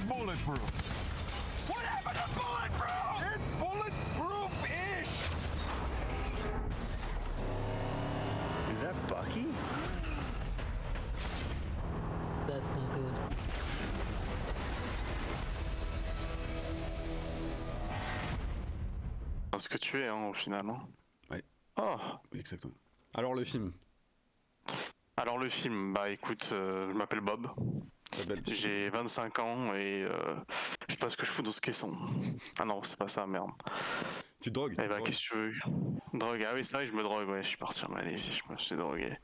bulletproof. What happened to bulletproof? It's bulletproof-ish. Is that Bucky? That's not good. Ce que tu es, hein, au final. Hein. Ouais. Oh. Oui, exactement. Alors le film. Alors le film, bah écoute, je m'appelle Bob. J'ai 25 ans et je sais pas ce que je fous dans ce caisson. Ah non, c'est pas ça, merde. Tu te drogues? Eh bah, qu'est-ce que tu veux? Drogue, ah oui, c'est vrai que je me drogue, ouais, je suis parti en Malaisie, je me suis drogué.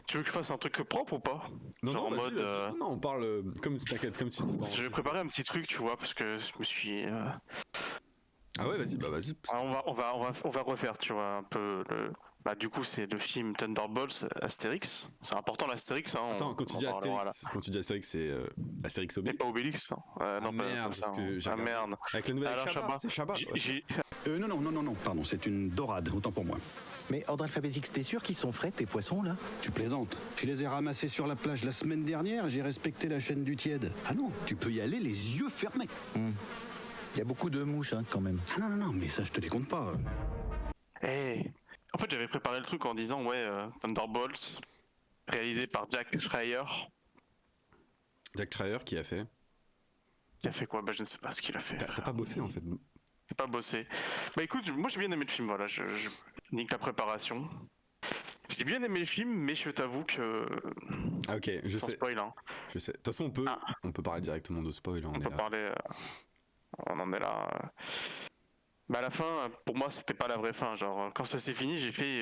Tu veux que je fasse un truc propre ou pas? Non, genre non, en mode. non, on parle comme si t'inquiète, comme si. Je vais préparer un petit truc, tu vois, parce que je me suis. Ah ouais, vas-y, bah vas-y. On va refaire, tu vois, un peu le. Bah du coup c'est le film Thunderbolts Astérix. C'est important l'Astérix. Hein, attends, quand tu dis Astérix, c'est Astérix Obélix. Et pas Obélix. Non, merde, pas ça. parce que j'ai merde. Avec la nouvelle Chabat, c'est Chabat. Non, pardon, c'est une dorade, autant pour moi. Mais ordre alphabétique, t'es sûr qu'ils sont frais tes poissons là? Tu plaisantes. Je les ai ramassés sur la plage la semaine dernière, j'ai respecté la chaîne du tiède. Ah non, tu peux y aller les yeux fermés. Il y a beaucoup de mouches hein, quand même. Ah non, mais ça je te les compte pas. En fait j'avais préparé le truc en disant Thunderbolts, réalisé par Jack Schreier. Jack Schreier qui a fait? Qui a fait quoi? Bah je ne sais pas ce qu'il a fait. T'as pas bossé en fait? J'ai pas bossé. Bah écoute, moi j'ai bien aimé le film, voilà, je nique la préparation. J'ai bien aimé le film, mais je t'avoue que... Ah ok, je sans sais. spoil, hein. Je sais. De toute façon on peut parler directement de spoil. On peut parler... on en est là... Bah à la fin, pour moi c'était pas la vraie fin, genre quand ça s'est fini j'ai fait...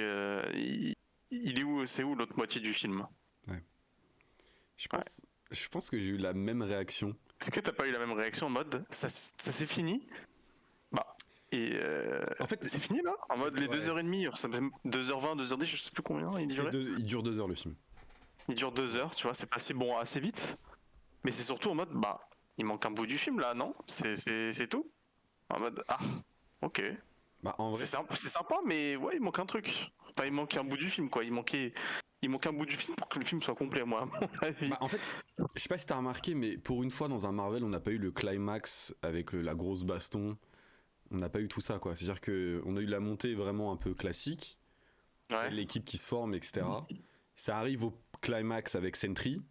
il est où, c'est où l'autre moitié du film? Ouais. Je pense que j'ai eu la même réaction. Est-ce que t'as pas eu la même réaction en mode ça s'est fini? Bah... Et en fait, c'est fini là? En mode les 2h30, ça fait 2h20, 2h10, je sais plus combien il durait. Il dure 2 heures le film. Il dure 2 heures, tu vois, c'est passé assez vite. Mais c'est surtout en mode, bah, il manque un bout du film là, non? C'est tout? En mode, ah, ok. Bah en vrai... C'est sympa, mais ouais, il manque un truc. Enfin, il manque un bout du film, quoi. Il manque un bout du film pour que le film soit complet, moi, à mon avis. Bah, en fait, je sais pas si t'as remarqué, mais pour une fois dans un Marvel, on n'a pas eu le climax avec la grosse baston. On n'a pas eu tout ça, quoi. C'est-à-dire qu'on a eu la montée vraiment un peu classique, l'équipe qui se forme, etc. Ça arrive au climax avec Sentry.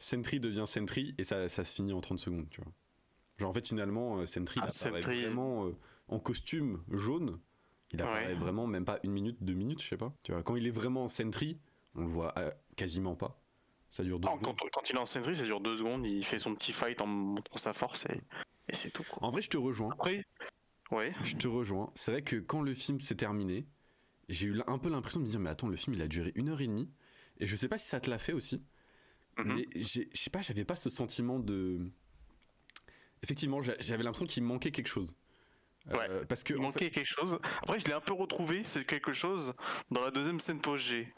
Sentry devient Sentry et ça se finit en 30 secondes, tu vois. Genre en fait finalement Sentry il apparaît vraiment en costume jaune. Il apparaît vraiment même pas 1 minute, 2 minutes, je sais pas. Tu vois, quand il est vraiment en Sentry, on le voit quasiment pas. Ça dure 2 secondes. Quand il est en Sentry, ça dure 2 secondes. Il fait son petit fight en montrant sa force et c'est tout, quoi. En vrai, je te rejoins. Après, je te rejoins. C'est vrai que quand le film s'est terminé, j'ai eu un peu l'impression de me dire mais attends, le film il a duré 1h30 et je sais pas si ça te l'a fait aussi. Mais je sais pas, j'avais pas ce sentiment de... Effectivement, j'avais l'impression qu'il manquait quelque chose. Parce que il manquait quelque chose. Après, je l'ai un peu retrouvé, c'est quelque chose, dans la deuxième scène post-G.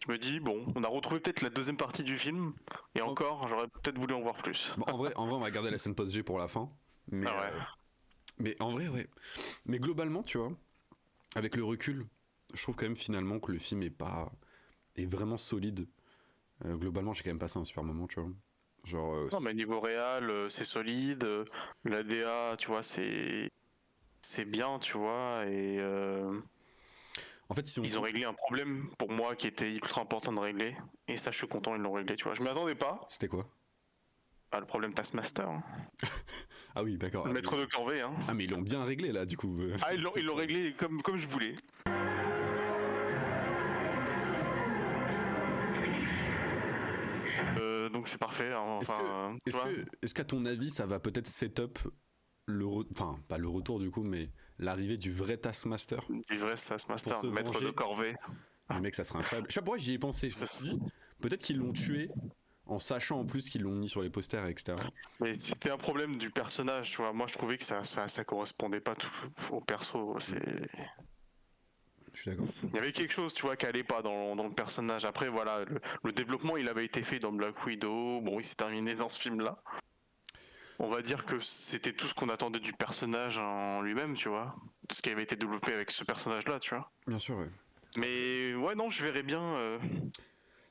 Je me dis, bon, on a retrouvé peut-être la deuxième partie du film, et encore, j'aurais peut-être voulu en voir plus. Bon, en vrai, on va garder la scène post-G pour la fin. Mais, mais en vrai, ouais. Mais globalement, tu vois, avec le recul, je trouve quand même finalement que le film est vraiment solide. Globalement, j'ai quand même passé un super moment, tu vois. Genre, non, mais niveau réel, c'est solide. La DA, tu vois, c'est bien, tu vois. Et en fait, ils ont réglé un problème pour moi qui était ultra important de régler. Et ça, je suis content, ils l'ont réglé, tu vois. Je m'y attendais pas. C'était quoi? Le problème Taskmaster. Hein. Ah oui, d'accord. Le maître de corvée. Hein. Ah, mais ils l'ont bien réglé là, du coup. Ah, ils l'ont réglé comme je voulais. Donc c'est parfait. Hein. Enfin, est-ce qu'à ton avis, ça va peut-être set up enfin pas le retour du coup, mais l'arrivée du vrai Taskmaster? Du vrai Taskmaster, maître de corvée. Le mec, ça serait incroyable. Je sais pas pourquoi j'y ai pensé. Peut-être qu'ils l'ont tué en sachant en plus qu'ils l'ont mis sur les posters, etc. Mais c'était un problème du personnage, tu vois. Moi, je trouvais que ça correspondait pas tout au perso. Je suis d'accord. Il y avait quelque chose, tu vois, qui allait pas dans le personnage. Après, voilà, le développement, il avait été fait dans Black Widow. Bon, il s'est terminé dans ce film-là. On va dire que c'était tout ce qu'on attendait du personnage en lui-même, tu vois. Ce qui avait été développé avec ce personnage-là, tu vois. Bien sûr, ouais. Mais ouais, non, je verrais bien.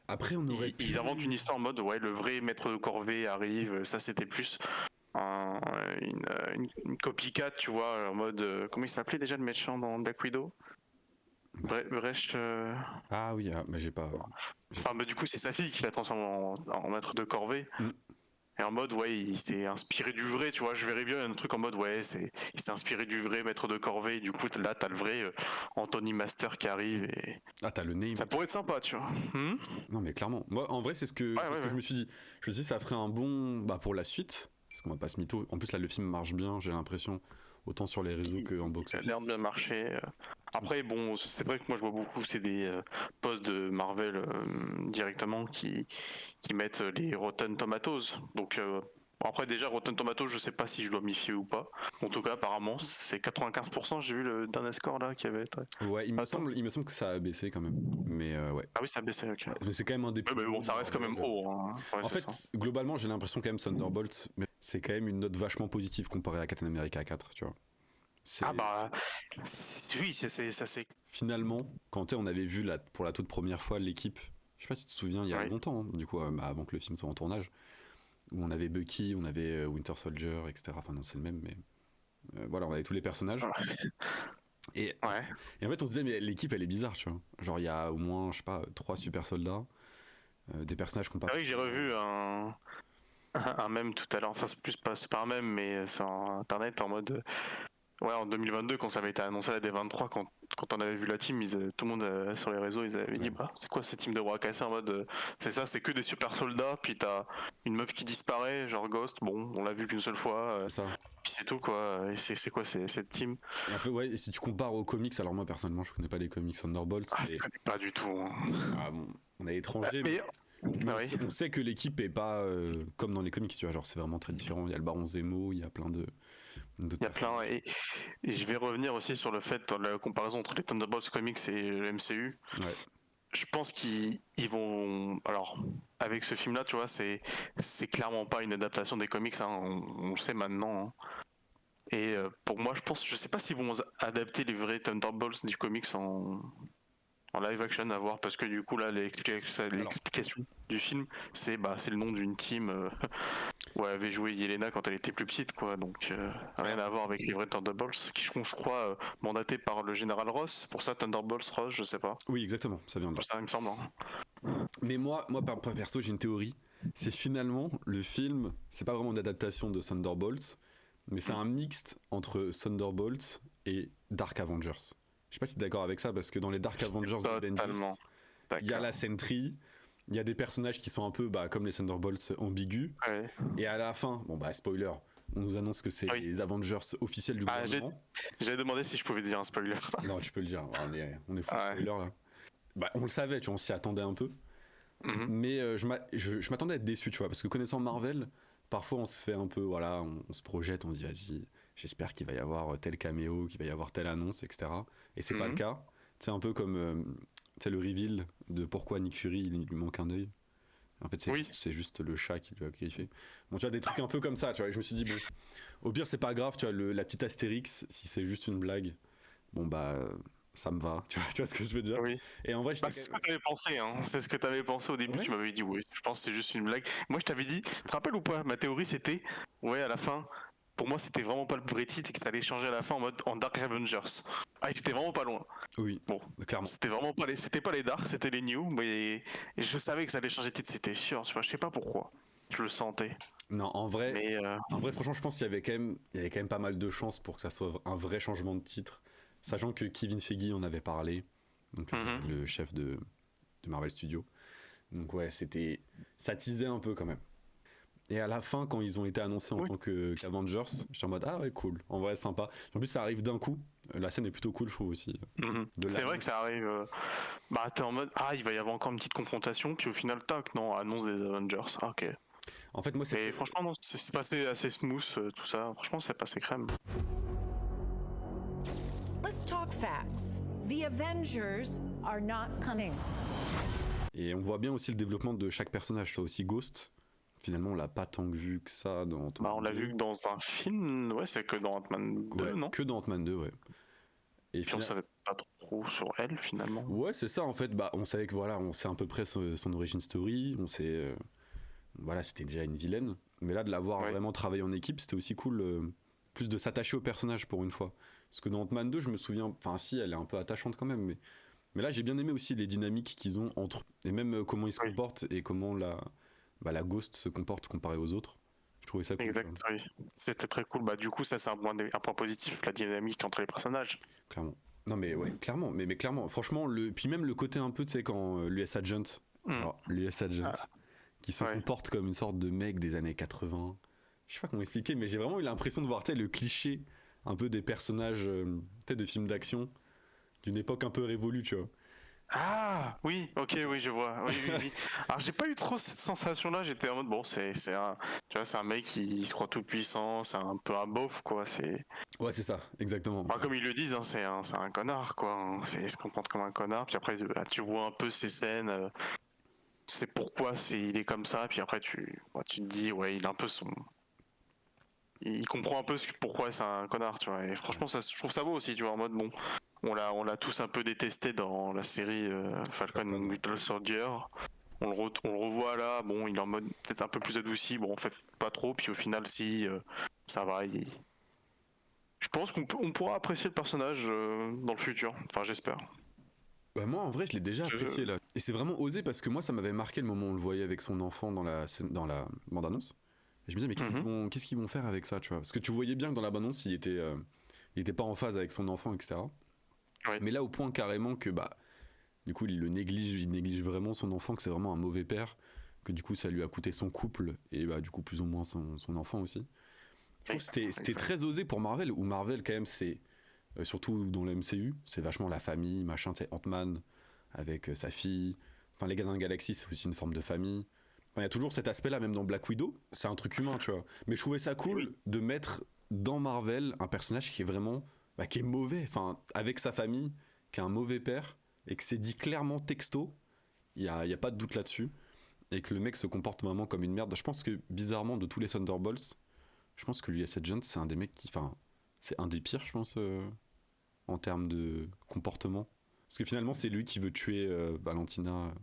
Après, on aurait ils inventent une histoire en mode, ouais, le vrai maître de corvée arrive. Ça, c'était plus une copycat, tu vois, en mode comment il s'appelait déjà le méchant dans Black Widow? Brecht. Ah oui, mais j'ai pas. Enfin, du coup, c'est sa fille qui l'a transformé en maître de corvée. Et en mode, ouais, il s'est inspiré du vrai, tu vois. Je verrais bien un truc en mode, ouais, il s'est inspiré du vrai maître de corvée. Et du coup, là, t'as le vrai Anthony Master qui arrive. Et Ah, t'as le name. ça pourrait être sympa, tu vois. Non, mais clairement. Moi, en vrai, c'est ce que je me suis dit. Je me suis dit, ça ferait un bon. Bah, pour la suite. Parce qu'on va pas se mytho. En plus, là, le film marche bien, j'ai l'impression. Autant sur les réseaux qu'en box-office. Ça a l'air de bien marcher. Après, bon, c'est vrai que moi je vois beaucoup, c'est des posts de Marvel directement qui mettent les Rotten Tomatoes. Donc, après, déjà, Rotten Tomatoes, je sais pas si je dois m'y fier ou pas. En tout cas, apparemment, c'est 95%. J'ai vu le dernier score là qui avait été. Ouais, il me semble que ça a baissé quand même. Mais ouais. Ah oui, ça a baissé, ok. Ouais, mais c'est quand même un des plus. Mais bon, ça reste quand même haut. Hein. Ouais, en fait, globalement, j'ai l'impression quand même Thunderbolt, mais c'est quand même une note vachement positive comparée à Captain America 4, tu vois. Ah bah oui, ça c'est. Finalement, quand on avait vu pour la toute première fois l'équipe, je sais pas si tu te souviens, il y a longtemps, hein, du coup, avant que le film soit en tournage, où on avait Bucky, on avait Winter Soldier, etc. Enfin non, c'est le même, mais voilà, on avait tous les personnages. Et en fait, on se disait, mais l'équipe, elle est bizarre, tu vois. Genre, il y a au moins, je sais pas, 3 super soldats, des personnages qu'on Ah oui, j'ai revu un mème tout à l'heure. Enfin, c'est pas un mème, mais sur internet en mode. Ouais, en 2022, quand ça avait été annoncé à la D23, quand on avait vu la team, tout le monde sur les réseaux, ils avaient dit bah, c'est quoi cette team de bras cassés en mode c'est ça, c'est que des super soldats, puis t'as une meuf qui disparaît, genre Ghost, bon, on l'a vu qu'une seule fois, c'est ça. Puis c'est tout quoi, et c'est quoi cette team? Et un peu, ouais, et si tu compares aux comics, alors moi personnellement, je connais pas les comics Thunderbolts. Je connais pas du tout. Hein. Ah bon, on est étranger, mais on sait que l'équipe est pas comme dans les comics, tu vois, genre c'est vraiment très différent. Il y a le Baron Zemo, il y a plein de. Il y a plein, et je vais revenir aussi sur le fait, dans la comparaison entre les Thunderbolts comics et le MCU. Ouais. Je pense qu'ils vont. Alors, avec ce film-là, tu vois, c'est clairement pas une adaptation des comics, hein, on le sait maintenant. Hein. Et pour moi, je sais pas s'ils vont adapter les vrais Thunderbolts du comics en live action, à voir, parce que du coup là l'explication du film c'est le nom d'une team où elle avait joué Yelena quand elle était plus petite quoi, donc rien à voir avec les vrais Thunderbolts qui sont, je crois, mandatés par le général Ross. Pour ça, Thunderbolts Ross, je sais pas. Oui, exactement, ça vient de là. Ça, il me semble. Hein. Mais moi perso, j'ai une théorie. C'est finalement le film, c'est pas vraiment une adaptation de Thunderbolts, mais c'est un mixte entre Thunderbolts et Dark Avengers. Je sais pas si t'es d'accord avec ça, parce que dans les Dark Avengers de Bendis, il y a la Sentry, il y a des personnages qui sont un peu comme les Thunderbolts ambigus, et à la fin, spoiler, on nous annonce que c'est les Avengers officiels du gouvernement. J'ai demandé si je pouvais dire un spoiler. Non, tu peux le dire, on est full spoiler là. On le savait, tu vois, on s'y attendait un peu, mais je m'attendais à être déçu, tu vois, parce que connaissant Marvel, parfois on se fait un peu, voilà, on se projette, on se dit vas-y, j'espère qu'il va y avoir tel caméo, qu'il va y avoir telle annonce, etc. Et c'est pas le cas. C'est un peu comme le reveal de pourquoi Nick Fury il lui manque un œil. En fait, c'est juste le chat qui lui a fait. Bon, tu vois, des trucs un peu comme ça, tu vois. Et je me suis dit, bon, au pire, c'est pas grave, tu vois, la petite Astérix, si c'est juste une blague, bon, ça me va, tu vois ce que je veux dire. Oui. Et en vrai, c'est ce que t'avais pensé, hein. C'est ce que t'avais pensé au début. Tu m'avais dit, oui, je pense que c'est juste une blague. Moi, je t'avais dit, tu te rappelles ou pas? Ma théorie, c'était, à la fin. Pour moi, c'était vraiment pas le vrai titre et que ça allait changer à la fin en Dark Avengers. Ah, j'étais vraiment pas loin. Oui, bon, clairement. C'était vraiment pas les Dark, c'était les New. Mais je savais que ça allait changer de titre, c'était sûr. Tu vois, je sais pas pourquoi. Je le sentais. Non, en vrai, franchement, je pense qu'il y avait quand même pas mal de chances pour que ça soit un vrai changement de titre. Sachant que Kevin Feige en avait parlé, donc le chef de Marvel Studios. Donc ouais, ça teasait un peu quand même. Et à la fin, quand ils ont été annoncés en tant qu'Avengers, j'étais en mode ah ouais, cool, en vrai sympa. En plus, ça arrive d'un coup. La scène est plutôt cool, je trouve aussi. C'est vrai que ça arrive. T'es en mode il va y avoir encore une petite confrontation, puis au final, tac, non, annonce des Avengers. Ah, ok. En fait, moi, et franchement, non, c'est passé assez smooth, tout ça. Franchement, c'est passé crème. Let's talk facts. The Avengers are not coming. Et on voit bien aussi le développement de chaque personnage. Toi aussi, Ghost. Finalement, on l'a pas tant vu que ça dans Ant-Man 2. On l'a vu que dans un film, c'est que dans Ant-Man 2, non? Que dans Ant-Man 2, ouais. Et puis on savait pas trop sur elle, finalement. Ouais, c'est ça, en fait. On savait que voilà, on sait à peu près son origin story, on sait voilà, c'était déjà une vilaine. Mais là, de la voir vraiment travailler en équipe, c'était aussi cool. Plus de s'attacher au personnage pour une fois. Parce que dans Ant-Man 2, je me souviens, enfin si, elle est un peu attachante quand même, mais là j'ai bien aimé aussi les dynamiques qu'ils ont entre eux. Et même comment ils se comportent et comment la Ghost se comporte comparée aux autres. Je trouvais ça cool. Exact, oui. C'était très cool. Bah du coup ça c'est un point positif, la dynamique entre les personnages. Clairement. Non mais ouais, clairement, mais clairement, franchement, puis même le côté un peu, tu sais, quand l'US Agent, alors l'US Agent, qui se comporte comme une sorte de mec des années 80. Je sais pas comment expliquer, mais j'ai vraiment eu l'impression de voir, tu sais, le cliché un peu des personnages peut-être de films d'action d'une époque un peu révolue, tu vois. Ah oui, ok, oui, je vois. Oui. Alors j'ai pas eu trop cette sensation-là. J'étais en mode bon, c'est un mec qui se croit tout puissant, c'est un peu un beauf quoi. Ouais, c'est ça, exactement. Enfin, comme ils le disent, hein, c'est un connard quoi. Hein. Il se comporte comme un connard. Puis après, tu vois un peu ces scènes. C'est pourquoi il est comme ça. Puis après, tu te dis ouais, il a un peu il comprend un peu pourquoi c'est un connard, tu vois. Et franchement, je trouve ça beau aussi, tu vois, en mode bon, on l'a tous un peu détesté dans la série Falcon and Winter Soldier. On le revoit là, bon, il est en mode peut-être un peu plus adouci, bon, en fait, pas trop, puis au final, si, ça va. Je pense qu'on pourra apprécier le personnage dans le futur, enfin, j'espère. Bah moi en vrai je l'ai déjà apprécié là. Et c'est vraiment osé parce que moi ça m'avait marqué le moment où on le voyait avec son enfant dans la bande-annonce. Et je me disais mais qu'est-ce qu'ils vont faire avec ça, tu vois. Parce que tu voyais bien que dans la bande-annonce il était pas en phase avec son enfant, etc. Oui. Mais là au point carrément que bah du coup il néglige vraiment son enfant, que c'est vraiment un mauvais père, que du coup ça lui a coûté son couple et bah du coup plus ou moins son enfant aussi. Je trouve que c'était très osé pour Marvel, où Marvel quand même c'est... surtout dans le MCU, c'est vachement la famille, machin, tu sais, Ant-Man avec sa fille, enfin les Gardiens de la Galaxie c'est aussi une forme de famille. Enfin, il y a toujours cet aspect là, même dans Black Widow, c'est un truc humain, tu vois. Mais je trouvais ça cool de mettre dans Marvel un personnage qui est vraiment, qui est mauvais, enfin avec sa famille, qui est un mauvais père, et que c'est dit clairement texto, il y a pas de doute là-dessus, et que le mec se comporte vraiment comme une merde. Je pense que bizarrement de tous les Thunderbolts, je pense que l'US Agent c'est un des mecs qui, enfin c'est un des pires, je pense. En termes de comportement. Parce que finalement, c'est lui qui veut tuer Valentina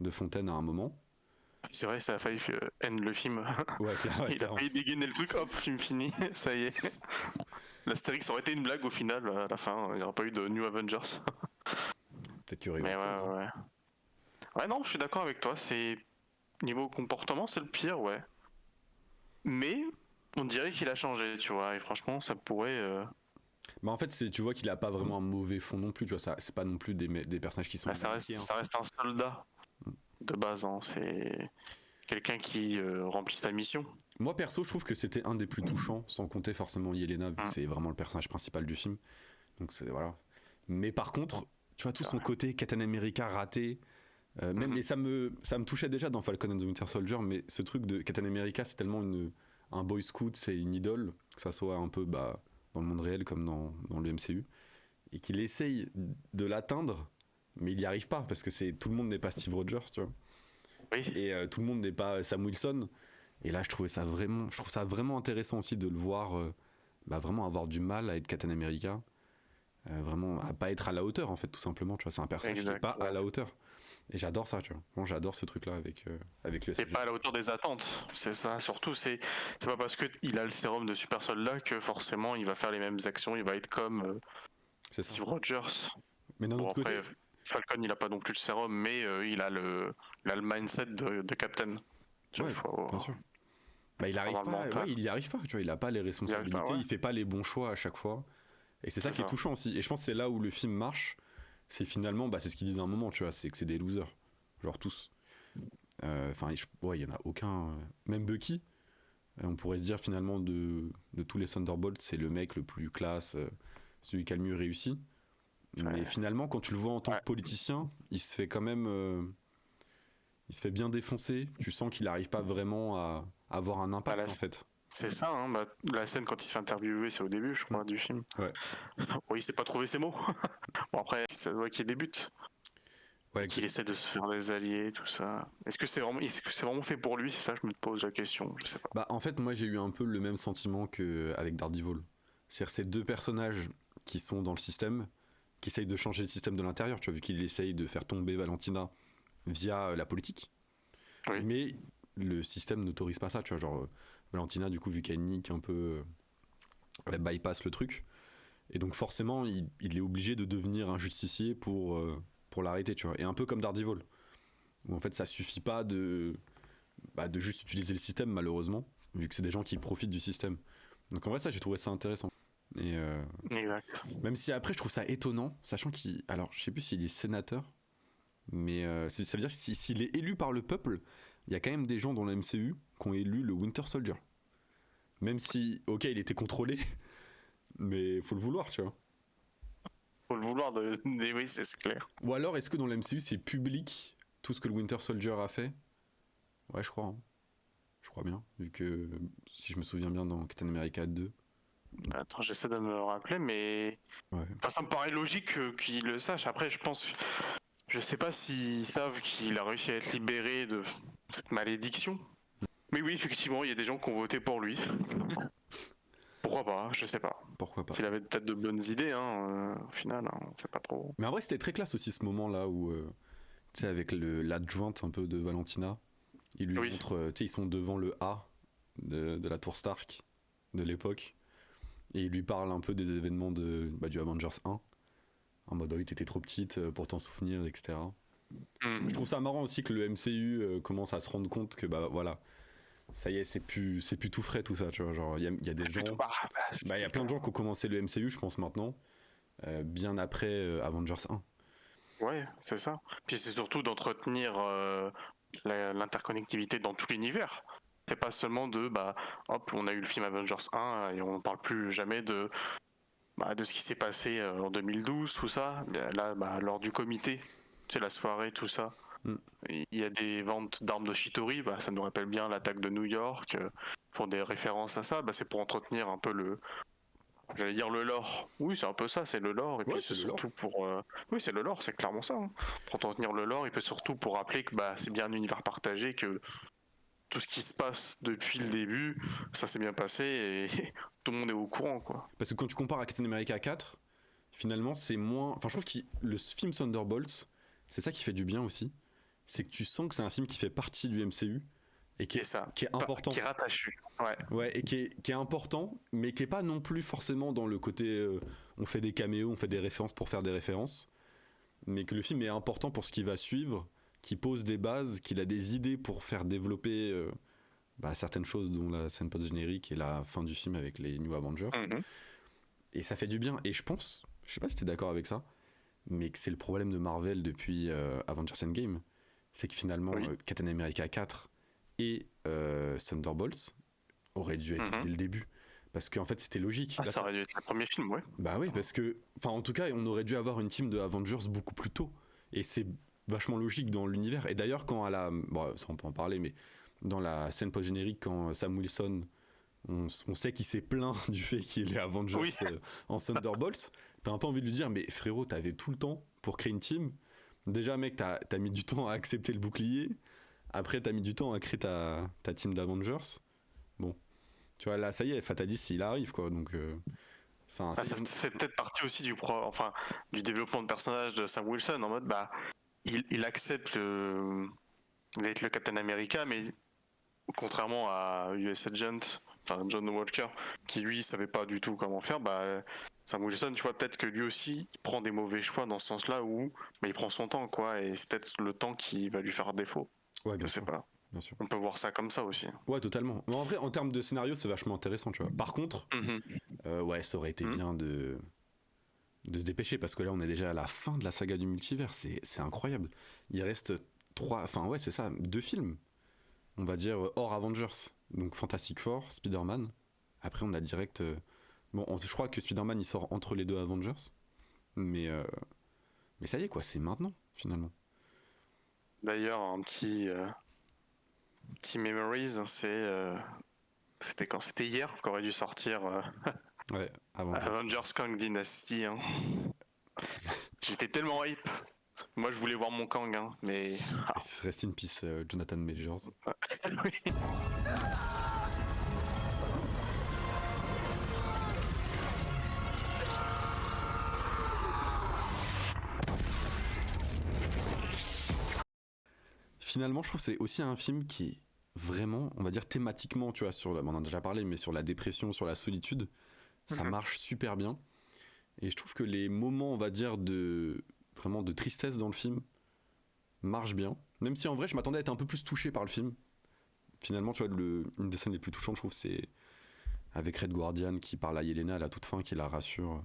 de Fontaine à un moment. C'est vrai, ça a failli end le film. Ouais, il a failli dégainer le truc, hop, film fini, ça y est. L'Astérix aurait été une blague au final, à la fin, il n'y aurait pas eu de New Avengers. Peut-être qu'il y aurait eu Mais autre chose, ouais. Ouais, non, je suis d'accord avec toi, niveau comportement, c'est le pire, ouais. Mais, on dirait qu'il a changé, tu vois, et franchement, ça pourrait... Bah en fait, tu vois qu'il a pas vraiment un mauvais fond non plus, tu vois, c'est pas non plus des personnages qui sont... ça reste un soldat, de base, hein. C'est quelqu'un qui remplit sa mission. Moi perso, je trouve que c'était un des plus touchants, sans compter forcément Yelena, vu que c'est vraiment le personnage principal du film. Donc c'est... voilà. Mais par contre, tu vois, tout son côté Captain America raté... même, et ça me touchait déjà dans Falcon and the Winter Soldier, mais ce truc de Captain America, c'est tellement un boy scout, c'est une idole, que ça soit un peu dans le monde réel comme dans le MCU, et qu'il essaye de l'atteindre, mais il n'y arrive pas, parce que tout le monde n'est pas Steve Rogers, tu vois. Oui. Et tout le monde n'est pas Sam Wilson. Et là, je trouve ça vraiment intéressant aussi de le voir vraiment avoir du mal à être Captain America, vraiment à pas être à la hauteur, en fait, tout simplement, tu vois. C'est un personnage qui n'est pas à la hauteur. Et j'adore ça, tu vois. Bon, j'adore ce truc-là avec le C'est pas à la hauteur des attentes, c'est ça. Surtout, c'est pas parce qu'il a le sérum de super soldat que forcément il va faire les mêmes actions, il va être comme Steve Rogers. Mais d'un autre côté, Falcon, il a pas non plus le sérum, mais il a le mindset de Captain. Ouais, bien sûr. Il arrive pas, il y arrive pas, tu vois. Il a pas les responsabilités, il fait pas les bons choix à chaque fois. Et c'est ça qui est touchant aussi. Et je pense que c'est là où le film marche. C'est finalement, c'est ce qu'ils disent à un moment, tu vois, c'est que c'est des losers, genre tous. Enfin, il y en a aucun, même Bucky. On pourrait se dire finalement de tous les Thunderbolts, c'est le mec le plus classe, celui qui a le mieux réussi. Mais finalement, quand tu le vois en tant que politicien, il se fait quand même, il se fait bien défoncer. Tu sens qu'il n'arrive pas vraiment à avoir un impact en fait. C'est ça, hein, la scène quand il se fait interviewer, c'est au début, je crois, du film. Ouais. Oui, il sait pas trouver ses mots. Bon, après, ça doit qu'il débute. Ouais, qu'il essaie de se faire des alliés, tout ça. Est-ce que c'est vraiment fait pour lui? C'est ça, je me pose la question. Je sais pas. En fait, moi, j'ai eu un peu le même sentiment qu'avec Daredevil. C'est-à-dire ces deux personnages qui sont dans le système, qui essayent de changer le système de l'intérieur. Tu vois, vu qu'il essaye de faire tomber Valentina via la politique. Oui. Mais le système n'autorise pas ça, tu vois, genre Valentina, du coup, vu qu'elle nique un peu, elle bypass le truc, et donc forcément, il est obligé de devenir un justicier pour l'arrêter, tu vois, et un peu comme Daredevil, où en fait, ça suffit pas de juste utiliser le système, malheureusement, vu que c'est des gens qui profitent du système. Donc en vrai, ça, j'ai trouvé ça intéressant. Et Exact. même si après, je trouve ça étonnant, sachant qu'il... Alors, je sais plus s'il est sénateur, mais ça veut dire que s'il est élu par le peuple, il y a quand même des gens dans le MCU qui ont élu le Winter Soldier. Même si, ok, il était contrôlé, mais faut le vouloir, tu vois. Faut le vouloir oui, c'est clair. Ou alors, est-ce que dans le MCU, c'est public, tout ce que le Winter Soldier a fait? Ouais, je crois. Hein. Je crois bien, vu que, si je me souviens bien, dans Captain America 2... Attends, j'essaie de me rappeler, mais... Ouais. Enfin, ça me paraît logique qu'ils le sachent. Après, je pense... Je sais pas s'ils savent qu'il a réussi à être libéré de cette malédiction. Mais oui, effectivement, il y a des gens qui ont voté pour lui. Pourquoi pas, je sais pas. Pourquoi pas. S'il avait peut-être de bonnes idées, au final, on sait pas trop. Mais en vrai, c'était très classe aussi ce moment-là où, tu sais, avec l'adjointe un peu de Valentina, il lui montre, tu sais, ils sont devant le A de la tour Stark de l'époque, et il lui parle un peu des événements du Avengers 1, en mode, oui, t'étais trop petite pour t'en souvenir, etc. Je trouve ça marrant aussi que le MCU commence à se rendre compte que, bah voilà, ça y est, c'est plus tout frais tout ça, tu vois, genre, il y a des gens... il y a plein de gens qui ont commencé le MCU, je pense, maintenant, bien après Avengers 1. Ouais, c'est ça. Puis c'est surtout d'entretenir l'interconnectivité dans tout l'univers. C'est pas seulement hop, on a eu le film Avengers 1 et on parle plus jamais de ce qui s'est passé en 2012, tout ça. Là, lors du comité, c'est la soirée, tout ça. Il y a des ventes d'armes de Shitori, ça nous rappelle bien l'attaque de New York, font des références à ça, c'est pour entretenir un peu le lore. Oui, c'est un peu ça, c'est le lore, et puis c'est surtout pour... Oui, c'est le lore, c'est clairement ça. Hein. Pour entretenir le lore, et puis surtout pour rappeler que c'est bien un univers partagé, que tout ce qui se passe depuis le début, ça s'est bien passé, et tout le monde est au courant, quoi. Parce que quand tu compares à Captain America 4, finalement, c'est moins... Enfin, je trouve que le film Thunderbolts, c'est ça qui fait du bien aussi, c'est que tu sens que c'est un film qui fait partie du MCU, et qui est important. Qui est rattaché. Ouais, et qui est important, mais qui est pas non plus forcément dans le côté on fait des caméos, on fait des références pour faire des références, mais que le film est important pour ce qui va suivre, qui pose des bases, qu'il a des idées pour faire développer certaines choses, dont la scène post-générique et la fin du film avec les New Avengers. Et ça fait du bien. Et je pense, je sais pas si t'es d'accord avec ça, mais que c'est le problème de Marvel depuis Avengers Endgame, c'est que finalement Captain America 4 et Thunderbolts auraient dû être dès le début. Parce qu'en fait c'était logique. Là, ça aurait dû être le premier film, ouais. Bah oui, parce que, enfin en tout cas, on aurait dû avoir une team de Avengers beaucoup plus tôt. Et c'est vachement logique dans l'univers. Et d'ailleurs, quand ça on peut en parler, mais dans la scène post-générique, quand Sam Wilson, on sait qu'il s'est plaint du fait qu'il est Avengers en Thunderbolts, t'as un peu envie de lui dire, mais frérot, t'avais tout le temps pour créer une team. Déjà, mec, t'as mis du temps à accepter le bouclier. Après, t'as mis du temps à créer ta team d'Avengers. Bon, tu vois, là, ça y est, Fatadis, il arrive, quoi. Donc, ça fait peut-être partie aussi du développement de personnage de Sam Wilson, en mode, il accepte d'être le Captain America, mais contrairement à US Agent, John Walker, qui lui savait pas du tout comment faire, Sam Wilson, tu vois, peut-être que lui aussi il prend des mauvais choix dans ce sens-là où il prend son temps, quoi, et c'est peut-être le temps qui va lui faire défaut. Ouais, bien je sûr. sais pas. Bien sûr. On peut voir ça comme ça aussi. Ouais, totalement. Mais en vrai, en termes de scénario, c'est vachement intéressant, tu vois. Par contre, ça aurait été bien de se dépêcher, parce que là, on est déjà à la fin de la saga du multivers. C'est incroyable. Il reste 2 films, on va dire, hors Avengers. Donc Fantastic Four, Spider-Man. Après, on a direct... je crois que Spider-Man, il sort entre les deux Avengers. Mais ça y est, quoi, c'est maintenant, finalement. D'ailleurs, un petit memories, c'était quand? C'était hier qu'aurait dû sortir Avengers Kang Dynasty. Hein. J'étais tellement hype. Moi, je voulais voir mon Kang, hein, mais... Rest in peace, Jonathan Majors. Oui. Finalement, je trouve que c'est aussi un film qui vraiment, on va dire thématiquement, tu vois, on en a déjà parlé, mais sur la dépression, sur la solitude, ça marche super bien. Et je trouve que les moments, on va dire, vraiment de tristesse dans le film marchent bien. Même si en vrai, je m'attendais à être un peu plus touché par le film. Finalement, tu vois, une des scènes les plus touchantes, je trouve, c'est avec Red Guardian qui parle à Yelena à la toute fin, qui la rassure.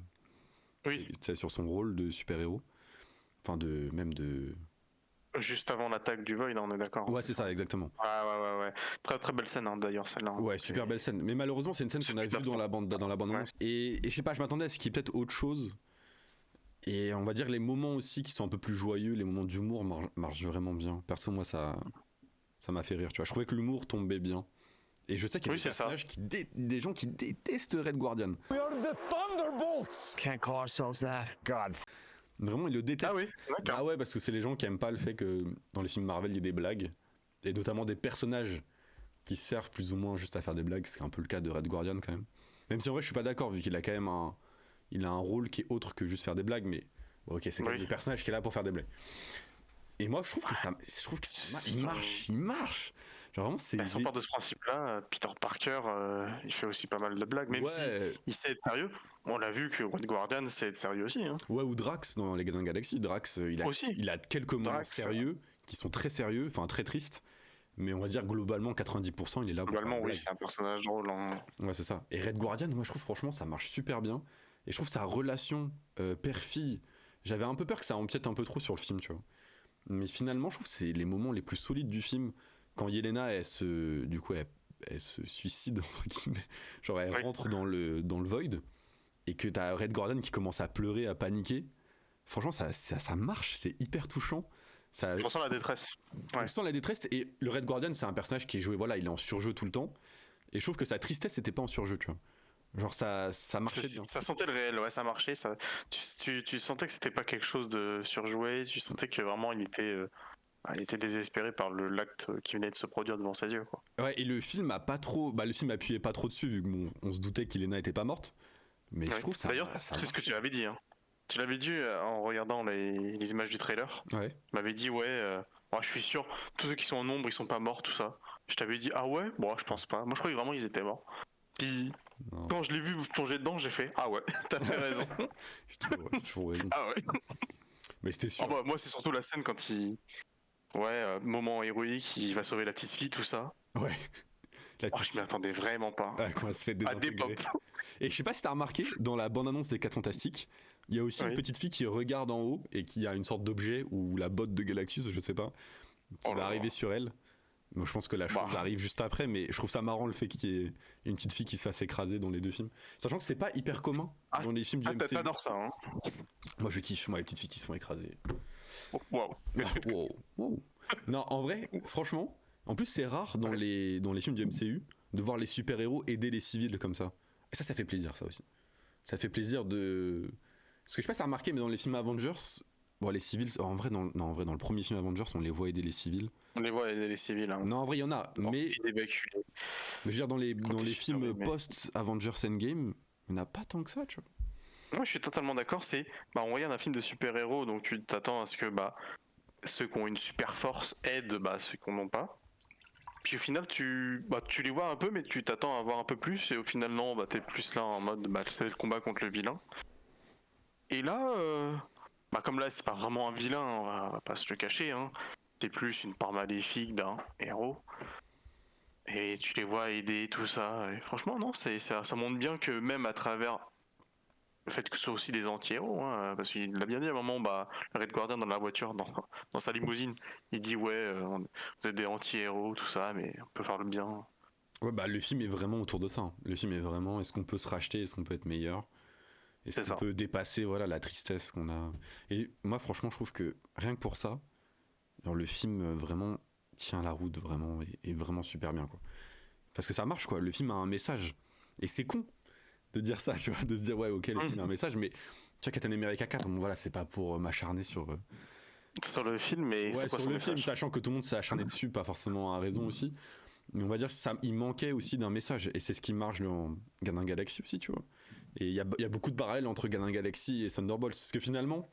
Oui. Tu sais, sur son rôle de super-héros. Enfin, même de... Juste avant l'attaque du Void, on est d'accord. Ouais, c'est ça, exactement. Ouais. Très très belle scène, hein, d'ailleurs, celle-là. Ouais, super belle scène. Mais malheureusement, c'est une scène qu'on a vue dans la bande-annonce. Et je sais pas, je m'attendais à ce qu'il y ait peut-être autre chose. Et on va dire les moments aussi qui sont un peu plus joyeux, les moments d'humour marchent vraiment bien. Perso, moi, ça m'a fait rire, tu vois. Je trouvais que l'humour tombait bien. Et je sais qu'il y a des personnages des gens qui détestent Red Guardian. We are the Thunderbolts! Can't call ourselves that. God. Vraiment, ils le détestent. Ah oui, d'accord. Ah ouais, parce que c'est les gens qui aiment pas le fait que dans les films Marvel, il y ait des blagues. Et notamment des personnages qui servent plus ou moins juste à faire des blagues. C'est un peu le cas de Red Guardian quand même. Même si en vrai, je suis pas d'accord, vu qu'il a quand même il a un rôle qui est autre que juste faire des blagues. Mais bon, ok, c'est quand même le personnage qui est là pour faire des blagues. Et moi, je trouve que il marche. Genre vraiment, c'est. Si on part de ce principe-là, Peter Parker, il fait aussi pas mal de blagues, même si il sait être sérieux. On l'a vu que Red Guardian sait être sérieux aussi. Hein. Ouais, ou Drax dans les Gardiens de la Galaxie. Drax, il a quelques moments sérieux qui sont très sérieux, enfin très tristes. Mais on va dire globalement 90% il est là. Globalement, oui, c'est un personnage drôle. Hein. Ouais, c'est ça. Et Red Guardian, moi je trouve franchement ça marche super bien. Et je trouve sa relation père-fille, j'avais un peu peur que ça empiète un peu trop sur le film, tu vois. Mais finalement, je trouve que c'est les moments les plus solides du film. Quand Yelena, elle se suicide, entre guillemets. Genre, elle rentre dans le Void. Et que t'as Red Guardian qui commence à pleurer, à paniquer. Franchement, ça marche. C'est hyper touchant. On sent la détresse. On sent la détresse. Et le Red Guardian, c'est un personnage qui est joué, voilà, il est en surjeu tout le temps. Et je trouve que sa tristesse, c'était pas en surjeu, tu vois. Genre, ça marchait bien. Ça sentait le réel, ouais, ça marchait. Tu sentais que c'était pas quelque chose de surjoué. Tu sentais que vraiment, il était désespéré par l'acte qui venait de se produire devant ses yeux, quoi. Ouais, et le film appuyait pas trop dessus, vu qu'on se doutait qu'Yelena était pas morte. Mais je trouve ça. D'ailleurs, c'est ce que tu avais dit, hein. Tu l'avais dit en regardant les images du trailer. Ouais. Tu m'avais dit, je suis sûr, tous ceux qui sont en ombre, ils sont pas morts, tout ça. Je t'avais dit, ah ouais? Bon, je pense pas. Moi, je croyais vraiment qu'ils étaient morts. Puis, quand je l'ai vu plonger dedans, j'ai fait, ah ouais, t'as fait raison. Ah ouais. Mais c'était sûr. Moi, c'est surtout la scène quand moment héroïque, il va sauver la petite fille, tout ça. Ouais. Je m'y attendais vraiment pas. Ouais, quand elle se fait désintégrer. Et je sais pas si t'as remarqué, dans la bande-annonce des 4 Fantastiques, il y a aussi une petite fille qui regarde en haut et qui a une sorte d'objet, ou la botte de Galactus, je sais pas, qui va arriver sur elle. Moi, je pense que la chose arrive juste après, mais je trouve ça marrant le fait qu'il y ait une petite fille qui se fasse écraser dans les deux films. Sachant que c'est pas hyper commun dans les films du MCU. T'adores ça, hein? Moi, je kiffe, les petites filles qui se font écraser. Wow. Non, en vrai, franchement, en plus, c'est rare dans les films du MCU de voir les super-héros aider les civils comme ça. Et ça fait plaisir, ça aussi. Ça fait plaisir de. Parce que je sais pas si t'as remarqué, mais dans les films Avengers, les civils, en vrai, dans le premier film Avengers, on les voit aider les civils. On les voit aider les civils. Hein. Non, en vrai, il y en a. Mais je veux dire, dans les films post-Avengers Endgame, il n'y en a pas tant que ça, tu vois. Moi, je suis totalement d'accord. On regarde un film de super-héros, donc tu t'attends à ce que ceux qui ont une super force aident ceux qui n'en ont pas. Puis au final, tu les vois un peu, mais tu t'attends à voir un peu plus. Et au final, non, t'es plus là en mode c'est le combat contre le vilain. Et là, comme là, c'est pas vraiment un vilain, on va pas se le cacher. Hein. C'est plus une part maléfique d'un héros. Et tu les vois aider, tout ça. Et franchement, non, ça montre bien que même à travers le fait que ce soit aussi des anti-héros, hein, parce qu'il l'a bien dit à un moment, le Red Guardian dans la voiture, dans sa limousine, il dit vous êtes des anti-héros, tout ça, mais on peut faire le bien. Ouais, le film est vraiment autour de ça. Hein. Le film est vraiment, est-ce qu'on peut se racheter, est-ce qu'on peut être meilleur, est-ce qu'on peut dépasser la tristesse qu'on a. Et moi, franchement, je trouve que rien que pour ça, le film vraiment tient la route, vraiment, et vraiment super bien, quoi. Parce que ça marche, quoi. Le film a un message. Et c'est con de dire ça, tu vois, de se dire le film a un message, mais tu vois, Captain America 4, c'est pas pour m'acharner sur le film, mais c'est quoi sur le message? film, sachant que tout le monde s'est acharné dessus, pas forcément à raison aussi, mais on va dire il manquait aussi d'un message, et c'est ce qui marche dans Guardians Galaxy aussi, tu vois. Et il y a beaucoup de parallèles entre Guardians Galaxy et Thunderbolts, parce que finalement,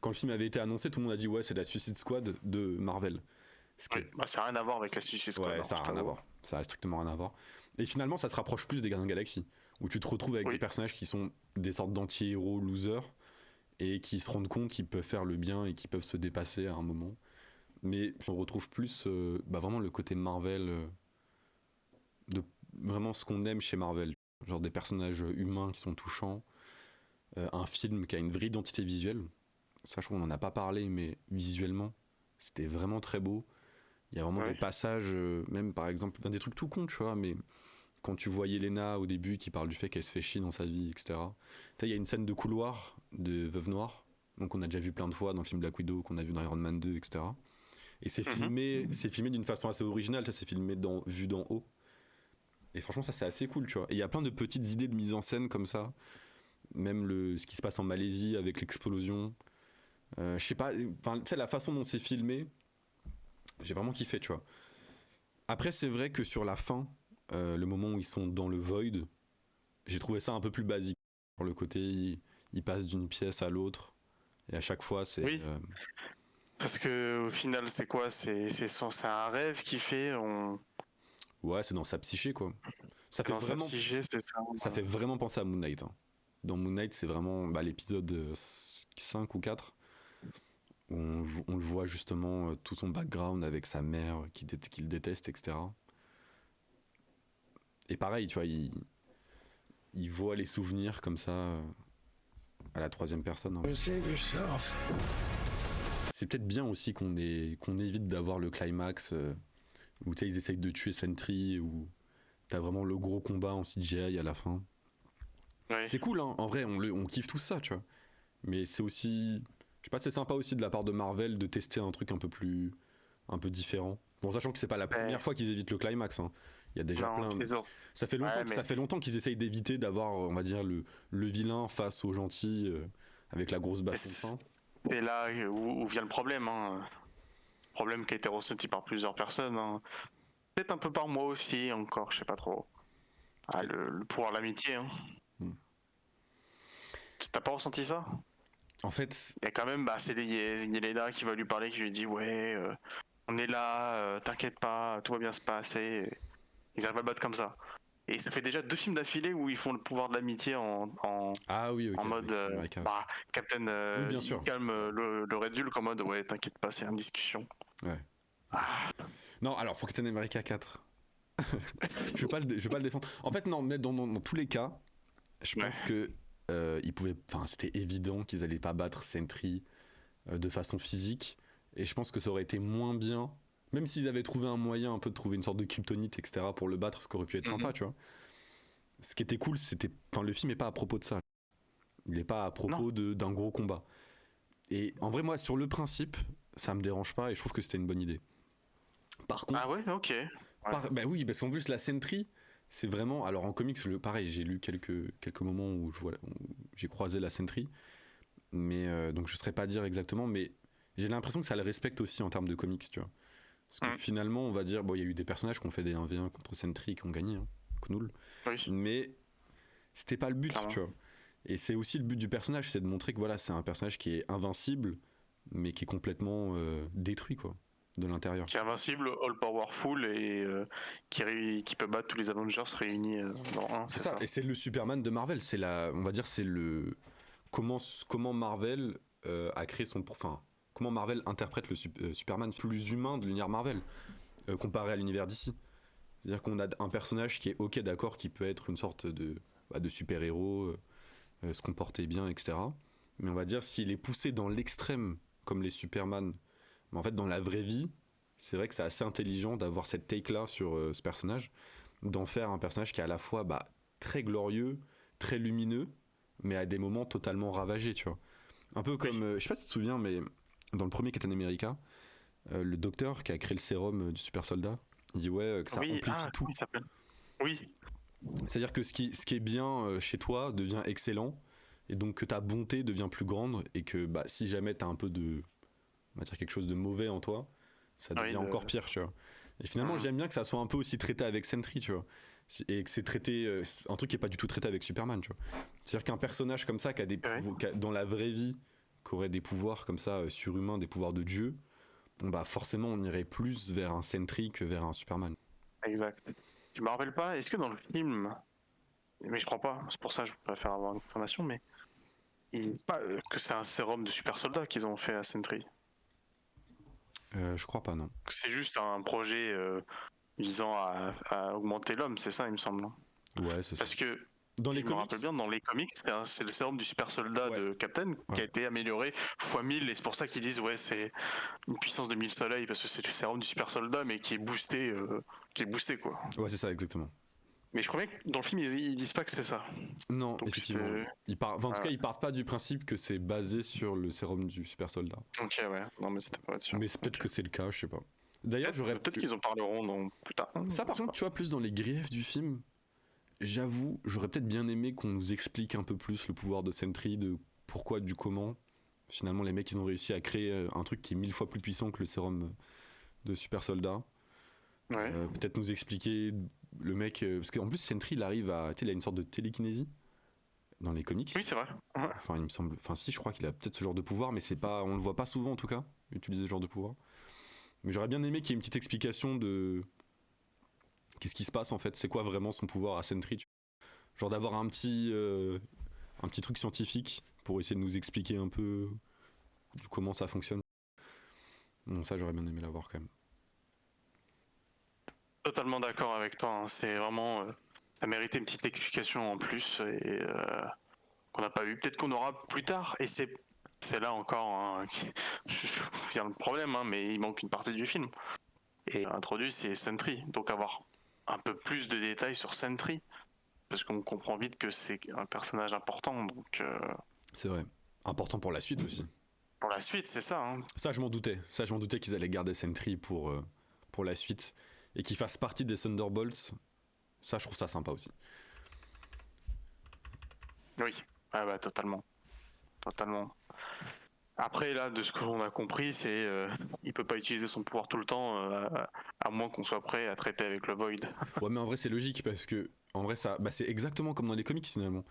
quand le film avait été annoncé, tout le monde a dit c'est la Suicide Squad de Marvel. Oui, bah, ça n'a rien à voir avec la Suicide Squad. Ouais, hein, ça n'a je rien à t'avoue. voir. Ça a strictement rien à voir. Et finalement, ça se rapproche plus des Gardiens de la Galaxie, où tu te retrouves avec Oui. des personnages qui sont des sortes d'anti-héros losers et qui se rendent compte qu'ils peuvent faire le bien et qu'ils peuvent se dépasser à un moment. Mais on retrouve plus vraiment le côté Marvel, de vraiment ce qu'on aime chez Marvel. Genre des personnages humains qui sont touchants, un film qui a une vraie identité visuelle. Ça, je trouve qu'on n'en a pas parlé, mais visuellement, c'était vraiment très beau. Il y a vraiment Ouais. des passages, même par exemple, des trucs tout cons, tu vois, mais quand tu vois Yelena au début qui parle du fait qu'elle se fait chier dans sa vie, etc. Il y a une scène de couloir de Veuve Noire, donc on a déjà vu plein de fois dans le film Black Widow, qu'on a vu dans Iron Man 2, etc. Et c'est filmé d'une façon assez originale, ça c'est filmé vu d'en haut. Et franchement, ça c'est assez cool, tu vois. Et il y a plein de petites idées de mise en scène comme ça, même ce qui se passe en Malaisie avec l'explosion. Je sais pas, tu sais, la façon dont c'est filmé, j'ai vraiment kiffé, tu vois. Après, c'est vrai que sur la fin, le moment où ils sont dans le void, j'ai trouvé ça un peu plus basique. Pour le côté, ils passent d'une pièce à l'autre, et à chaque fois, c'est. Oui. Parce que au final, c'est quoi? C'est un rêve qu'il fait. Ouais, c'est dans sa psyché, quoi. Ça fait Dans sa vraiment. psyché, c'est ça. Ça fait vraiment penser à Moon Knight. Hein. Dans Moon Knight, c'est vraiment l'épisode 5 ou 4. Où on le voit justement tout son background avec sa mère qui le déteste, etc. Et pareil, tu vois, il voit les souvenirs comme ça à la troisième personne. Hein. Save yourself. C'est peut-être bien aussi qu'on évite d'avoir le climax où ils essayent de tuer Sentry, où t'as vraiment le gros combat en CGI à la fin. Ouais. C'est cool, hein. En vrai, on kiffe tout ça, tu vois. Mais c'est aussi, je sais pas, c'est sympa aussi de la part de Marvel de tester un truc un peu différent. Bon, sachant que c'est pas la première fois qu'ils évitent le climax. Hein. Il y a déjà Non, plein. c'est sûr. Ça fait longtemps, Ouais, mais- ça fait longtemps qu'ils essayent d'éviter d'avoir, on va dire, le vilain face au gentil avec la grosse baston de fin. Et là où vient le problème. Hein. Problème qui a été ressenti par plusieurs personnes. Hein. Peut-être un peu par moi aussi, encore, je sais pas trop. Ah, le pouvoir de l'amitié. Hein. T'as pas ressenti ça? En fait, Il y a quand même, c'est Yelena qui va lui parler, qui lui dit ouais, on est là, t'inquiète pas, tout va bien se passer. Ils arrivent à battre comme ça. Et ça fait déjà 2 films d'affilée où ils font le pouvoir de l'amitié en ah oui, ok. mode avec America. Captain Oui, bien sûr. il calme le Red Hulk en mode ouais, t'inquiète pas, c'est une discussion. Ouais. Ah, Non, alors pour Captain America 4, je vais pas le défendre. En fait, non, mais dans tous les cas, je pense que c'était évident qu'ils allaient pas battre Sentry de façon physique, et je pense que ça aurait été moins bien, même s'ils avaient trouvé un moyen un peu de trouver une sorte de kryptonite, etc. pour le battre, ce qui aurait pu être sympa, tu vois. Ce qui était cool, le film est pas à propos de ça. Il est pas à propos d'un gros combat. Et en vrai, moi, sur le principe, ça me dérange pas, et je trouve que c'était une bonne idée. Par contre, ah ouais, ok. Ouais. bah oui, parce qu'en plus la Sentry, c'est vraiment. Alors en comics, pareil, j'ai lu quelques moments où j'ai croisé la Sentry, mais donc je saurais pas dire exactement, mais j'ai l'impression que ça le respecte aussi en termes de comics, tu vois. Parce que finalement, on va dire, bon, il y a eu des personnages qui ont fait des 1v1 contre Sentry qui ont gagné, hein, Knoul, Oui. mais c'était pas le but, Clairement. tu vois. Et c'est aussi le but du personnage, c'est de montrer que voilà, c'est un personnage qui est invincible, mais qui est complètement détruit, quoi, de l'intérieur. Qui est invincible, all powerful et qui peut battre tous les Avengers réunis dans un. C'est ça. Et c'est le Superman de Marvel. On va dire, c'est le comment Marvel a créé comment Marvel interprète le Superman plus humain de l'univers Marvel comparé à l'univers d'ici. C'est-à-dire qu'on a un personnage qui est ok, d'accord, qui peut être une sorte de super-héros, se comporter bien, etc. Mais on va dire s'il est poussé dans l'extrême comme les Superman, mais en fait dans la vraie vie, c'est vrai que c'est assez intelligent d'avoir cette take-là sur ce personnage, d'en faire un personnage qui est à la fois très glorieux, très lumineux, mais à des moments totalement ravagés, tu vois. Un peu comme, je sais pas si tu te souviens, mais dans le premier Captain America, le docteur qui a créé le sérum du super soldat, il dit que ça amplifie tout. Il s'appelle. Oui. C'est-à-dire que ce qui est bien chez toi devient excellent, et donc que ta bonté devient plus grande, et que si jamais t'as un peu on va dire quelque chose de mauvais en toi, ça devient encore pire, tu vois. Et finalement, j'aime bien que ça soit un peu aussi traité avec Sentry, tu vois. Et que c'est traité, un truc qui est pas du tout traité avec Superman, tu vois. C'est-à-dire qu'un personnage comme ça, dans la vraie vie, qui aurait des pouvoirs comme ça surhumains, des pouvoirs de Dieu, bon, bah forcément on irait plus vers un Sentry que vers un Superman. Exact. Je me rappelle pas, est-ce que dans le film, mais je crois pas, c'est pour ça que je préfère avoir une confirmation, mais ils disent pas que c'est un sérum de super soldat qu'ils ont fait à Sentry. Je crois pas, non. C'est juste un projet visant à augmenter l'homme, c'est ça, il me semble. Non Ouais, c'est ça. Parce que Dans si les je me comics, rappelle bien, dans les comics, c'est le sérum du super soldat Ouais. de Captain qui a Ouais. été amélioré x 1000, et c'est pour ça qu'ils disent ouais c'est une puissance de 1000 soleils, parce que c'est le sérum du super soldat mais qui est boosté quoi. ouais, c'est ça, exactement. Mais je crois bien que dans le film ils disent pas que c'est ça. Non, Donc, effectivement. En tout cas, ils partent pas du principe que c'est basé sur le sérum du super soldat. Ok ouais, non mais c'était pas sûr. Mais c'est peut-être que c'est le cas, je sais pas. D'ailleurs, Peut-être qu'ils en parleront dans plus tard. Ça, par contre, tu vois, plus dans les griefs du film, j'avoue, j'aurais peut-être bien aimé qu'on nous explique un peu plus le pouvoir de Sentry, de pourquoi, du comment. Finalement, les mecs, ils ont réussi à créer un truc qui est 1000 fois plus puissant que le sérum de super soldat. Ouais. Peut-être nous expliquer le mec. Parce qu'en plus, Sentry, il arrive à. Tu sais, il a une sorte de télékinésie dans les comics. Oui c'est vrai. Ouais. Enfin, il me semble. Enfin, si, je crois qu'il a peut-être ce genre de pouvoir, mais c'est pas. On le voit pas souvent en tout cas, utiliser ce genre de pouvoir. Mais j'aurais bien aimé qu'il y ait une petite explication de. Qu'est-ce qui se passe en fait? C'est quoi vraiment son pouvoir à Sentry? Genre d'avoir un petit truc scientifique pour essayer de nous expliquer un peu comment ça fonctionne. Bon, ça j'aurais bien aimé l'avoir quand même. Totalement d'accord avec toi, hein. C'est vraiment ça méritait une petite explication en plus et qu'on n'a pas eu. Peut-être qu'on aura plus tard, et c'est là encore hein, vient le problème, hein, mais il manque une partie du film. Et introduit c'est Sentry, donc avoir un peu plus de détails sur Sentry, parce qu'on comprend vite que c'est un personnage important, donc C'est vrai. Important pour la suite aussi. pour la suite c'est ça. Hein. Ça je m'en doutais. Ça je m'en doutais qu'ils allaient garder Sentry pour la suite. Et qu'il fasse partie des Thunderbolts. Ça je trouve ça sympa aussi. Oui, ah bah totalement. Après là, de ce que l'on a compris, c'est il peut pas utiliser son pouvoir tout le temps, à moins qu'on soit prêt à traiter avec le Void. Ouais, mais en vrai c'est logique parce que en vrai ça, c'est exactement comme dans les comics finalement.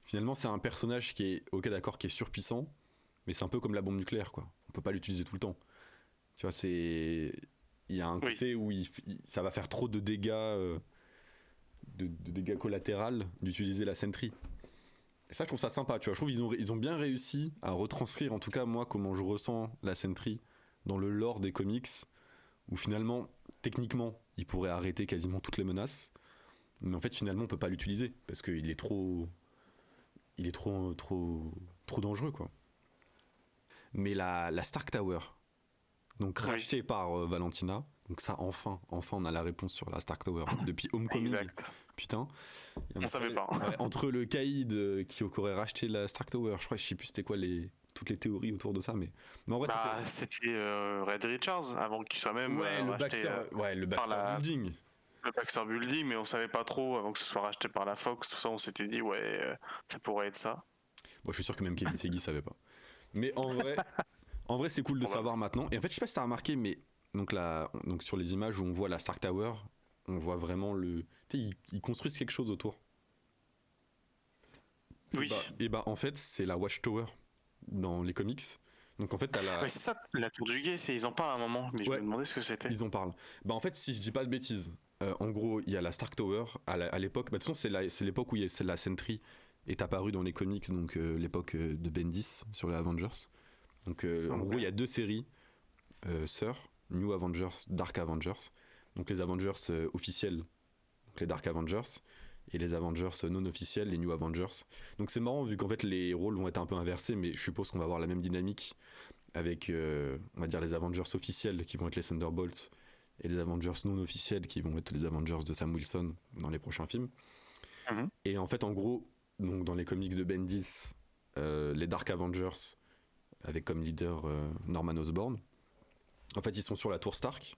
Finalement c'est un personnage qui est, ok d'accord, qui est surpuissant, mais c'est un peu comme la bombe nucléaire quoi. On peut pas l'utiliser tout le temps. Tu vois, il y a un côté où ça va faire trop de dégâts, de dégâts collatéraux d'utiliser la Sentry. Et ça je trouve ça sympa, tu vois. Je trouve qu'ils ont bien réussi à retranscrire, en tout cas moi, comment je ressens la Sentry dans le lore des comics, où finalement, techniquement, il pourrait arrêter quasiment toutes les menaces, mais en fait finalement on peut pas l'utiliser parce qu'il est trop dangereux quoi. Mais la Stark Tower, donc rachetée par Valentina, donc ça enfin on a la réponse sur la Stark Tower depuis Homecoming. Exact. Putain, On savait pas. Ouais, entre le caïd qui aurait racheté la Stark Tower, je sais plus c'était quoi toutes les théories autour de ça, mais en vrai c'était Red Richards avant qu'il soit même le racheté, Baxter Building. le Baxter Building, mais on savait pas trop avant que ce soit racheté par la Fox. Tout ça, on s'était dit ça pourrait être ça. Bon, je suis sûr que même Kevin Feige savait pas. Mais en vrai, c'est cool de savoir maintenant. Et en fait, je sais pas si t'as remarqué, mais donc sur les images où on voit la Stark Tower, on voit vraiment ils construisent quelque chose autour. Oui. Et bah en fait, c'est la Watchtower dans les comics. Donc en fait, t'as la. Ouais, c'est ça, la tour du guet, ils en parlent à un moment, mais je me demandais ce que c'était. Ils en parlent. Bah en fait, si je dis pas de bêtises, en gros, il y a la Stark Tower à l'époque. Bah de toute façon, c'est l'époque où la Sentry est apparue dans les comics, donc l'époque de Bendis sur les Avengers. Donc en gros, il y a deux séries sœurs, New Avengers, Dark Avengers. Donc les Avengers officiels, donc les Dark Avengers, et les Avengers non officiels, les New Avengers. Donc c'est marrant vu qu'en fait les rôles vont être un peu inversés, mais je suppose qu'on va avoir la même dynamique avec, on va dire, les Avengers officiels qui vont être les Thunderbolts et les Avengers non officiels qui vont être les Avengers de Sam Wilson dans les prochains films. Mm-hmm. Et en fait, en gros, donc dans les comics de Bendis, les Dark Avengers, avec comme leader Norman Osborn, en fait ils sont sur la tour Stark,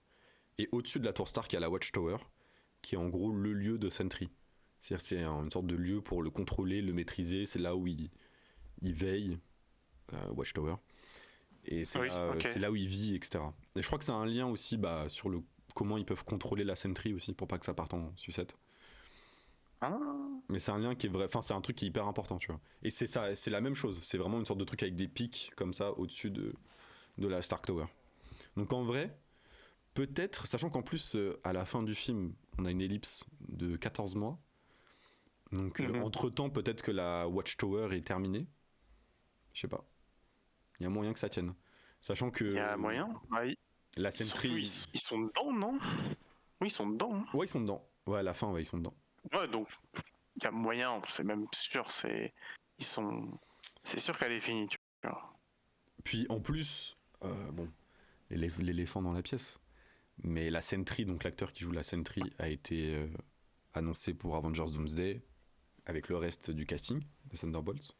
et au-dessus de la tour Stark il y a la Watchtower, qui est en gros le lieu de Sentry. C'est-à-dire que c'est une sorte de lieu pour le contrôler, le maîtriser, c'est là où il veille, Watchtower, et c'est là où il vit, etc. Et je crois que c'est un lien aussi sur comment ils peuvent contrôler la Sentry aussi, pour pas que ça parte en sucette. Mais c'est un lien qui est vrai, enfin c'est un truc qui est hyper important, tu vois. Et c'est ça, c'est la même chose, c'est vraiment une sorte de truc avec des pics comme ça au-dessus de la Stark Tower. Donc en vrai, peut-être, sachant qu'en plus, à la fin du film, on a une ellipse de 14 mois. Donc entre-temps, peut-être que la Watchtower est terminée. Je sais pas. Il y a moyen que ça tienne. Sachant que... Il y a moyen. La Surtout, Sentry... ils sont dedans, non? Oui, ils sont dedans. Hein. Ouais, ils sont dedans. Ouais, à la fin, ouais, ils sont dedans. Ouais, donc il y a moyen, c'est même sûr, c'est sûr qu'elle est finie, tu vois. Puis en plus, bon, l'éléphant dans la pièce. Mais la Sentry, donc l'acteur qui joue la Sentry, a été annoncé pour Avengers Doomsday avec le reste du casting de Thunderbolts.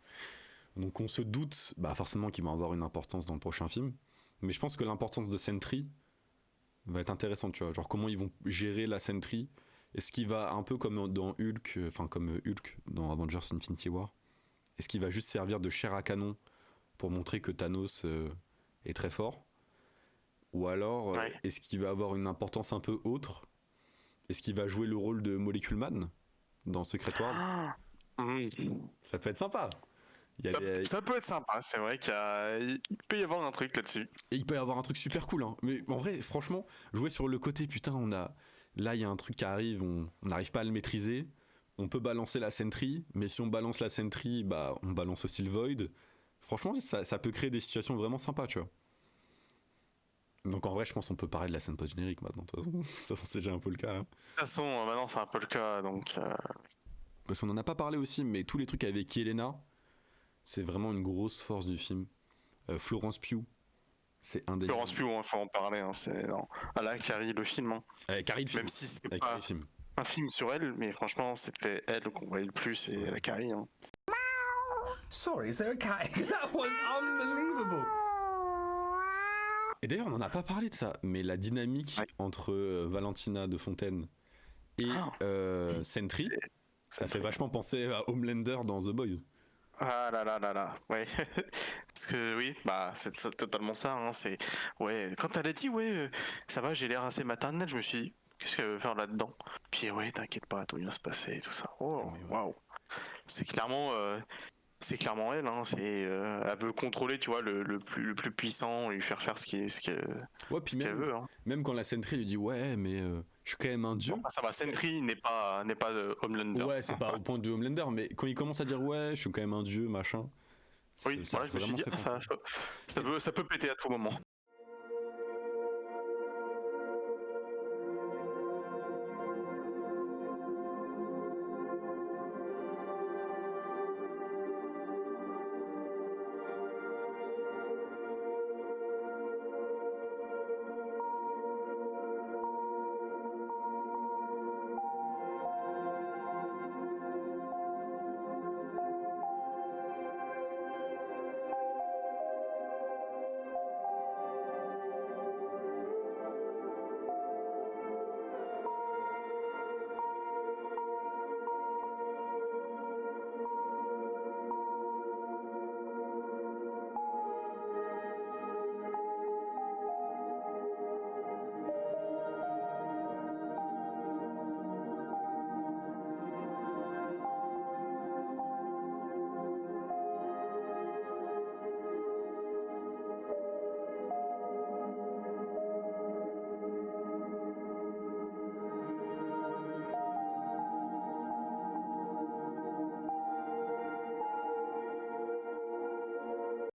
Donc on se doute forcément qu'il va avoir une importance dans le prochain film. Mais je pense que l'importance de Sentry va être intéressante, tu vois. Genre comment ils vont gérer la Sentry. Est-ce qu'il va un peu comme dans Hulk, comme Hulk dans Avengers Infinity War, est-ce qu'il va juste servir de chair à canon pour montrer que Thanos est très fort? Ou alors, est-ce qu'il va avoir une importance un peu autre? Est-ce qu'il va jouer le rôle de Molecule Man dans Secret Wars? Ça peut être sympa. Ça peut être sympa, c'est vrai qu'il peut y avoir un truc là-dessus. Et il peut y avoir un truc super cool, hein. Mais en vrai, franchement, jouer sur le côté, putain, là, il y a un truc qui arrive, on n'arrive pas à le maîtriser. On peut balancer la Sentry, mais si on balance la Sentry, on balance aussi le Void. Franchement, ça peut créer des situations vraiment sympas, tu vois. Donc en vrai, je pense qu'on peut parler de la scène post-générique maintenant. De toute façon, c'est déjà un peu le cas. Hein. De toute façon, maintenant, c'est un peu le cas, donc... Parce qu'on en a pas parlé aussi, mais tous les trucs avec Yelena, c'est vraiment une grosse force du film. Florence Pugh, c'est un des... Florence Pugh, il faut en parler, hein, c'est... là, Carrie, le film. Hein. Carrie, le film. Même si c'était pas un film sur elle, mais franchement, c'était elle qu'on voyait le plus, et la Carrie. Hein. Sorry, is there a cat? That was unbelievable. Et d'ailleurs, on n'en a pas parlé de ça, mais la dynamique entre Valentina de Fontaine et Sentry, ça fait vachement penser à Homelander dans The Boys. Ah là, ouais. Parce que oui, c'est totalement ça. Hein, c'est quand elle a dit ça va, j'ai l'air assez maternel, je me suis dit qu'est-ce qu'elle veut faire là-dedans. Puis t'inquiète pas, tout vient se passer et tout ça. Oh, waouh. C'est clairement elle. Hein, elle veut contrôler, tu vois, le plus puissant, lui faire faire ce qu'elle veut. Hein. Même quand la Sentry lui dit mais je suis quand même un dieu. Bon, ça va, Sentry n'est pas Homelander. Ouais, c'est pas au point de Homelander, mais quand il commence à dire je suis quand même un dieu, machin. Oui, je me suis dit, ça peut péter à tout moment.